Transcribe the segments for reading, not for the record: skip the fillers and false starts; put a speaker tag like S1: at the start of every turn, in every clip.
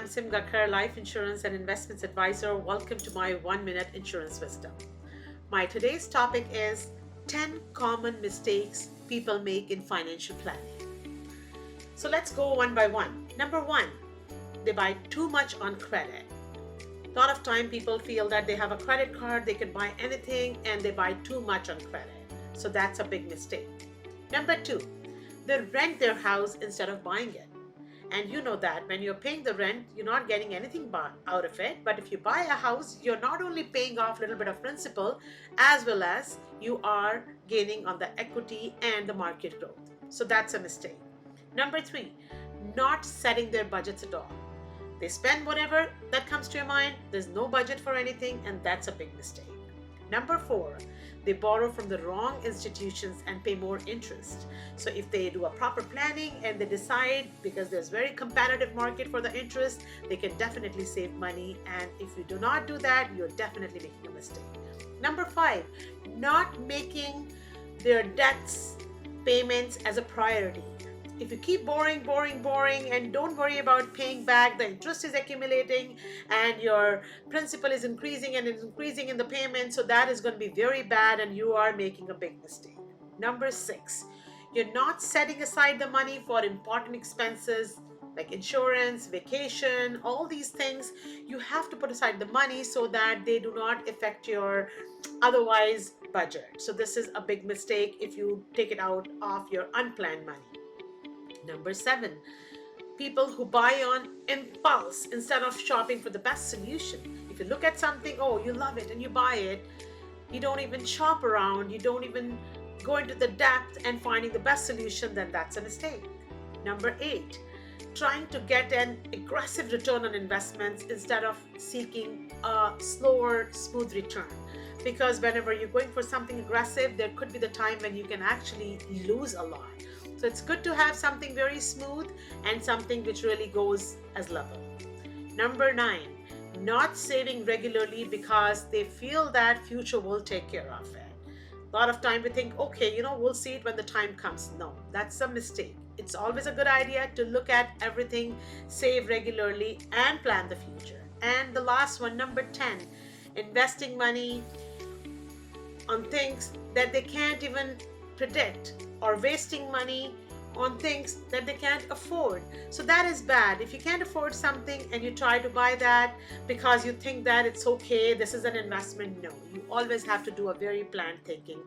S1: I'm Sim Gakkar, life insurance and investments advisor. Welcome to my 1 minute insurance wisdom. My today's topic is 10 common mistakes people make in financial planning. So let's go one by one. Number one, they buy too much on credit. A lot of time people feel that they have a credit card, they can buy anything, and they buy too much on credit. So that's a big mistake. Number two, they rent their house instead of buying it. And you know that when you're paying the rent, you're not getting anything out of it. But if you buy a house, you're not only paying off a little bit of principal, as well as you are gaining on the equity and the market growth. So that's a mistake. Number three, not setting their budgets at all. They spend whatever that comes to your mind. There's no budget for anything, and that's a big mistake. Number four, they borrow from the wrong institutions and pay more interest. So if they do a proper planning and they decide, because there's very competitive market for the interest, they can definitely save money. And if you do not do that, you're definitely making a mistake. Number five, not making their debts payments as a priority. If you keep borrowing, and don't worry about paying back, the interest is accumulating and your principal is increasing and is increasing in the payment. So that is going to be very bad and you are making a big mistake. Number six, you're not setting aside the money for important expenses like insurance, vacation, all these things. You have to put aside the money so that they do not affect your otherwise budget. So this is a big mistake if you take it out of your unplanned money. Number seven, people who buy on impulse instead of shopping for the best solution. If you look at something, oh, you love it and you buy it, you don't even shop around, you don't even go into the depth and finding the best solution, then that's a mistake. Number eight, trying to get an aggressive return on investments instead of seeking a slower, smooth return. Because whenever you're going for something aggressive, there could be the time when you can actually lose a lot. So it's good to have something very smooth and something which really goes as level. Number nine, not saving regularly because they feel that future will take care of it. A lot of time we think, okay, we'll see it when the time comes. No, that's a mistake. It's always a good idea to look at everything, save regularly and plan the future. And the last one, number 10, investing money on things that they can't even predict or wasting money on things that they can't afford. So that is bad. If you can't afford something and you try to buy that because you think that it's okay, this is an investment, no. You always have to do a very planned thinking.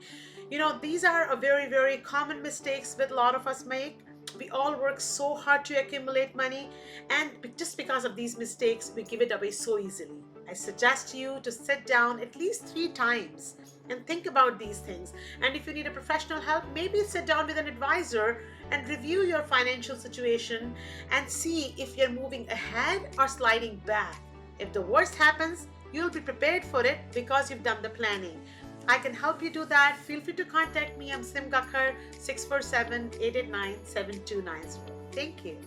S1: These are a very, very common mistakes that a lot of us make. We all work so hard to accumulate money, and just because of these mistakes, we give it away so easily. I suggest you to sit down at least 3 times and think about these things. And if you need a professional help, maybe sit down with an advisor and review your financial situation and see if you're moving ahead or sliding back. If the worst happens, you'll be prepared for it because you've done the planning. I can help you do that. Feel free to contact me. I'm Sim Gakkar, 647-889-7290. Thank you.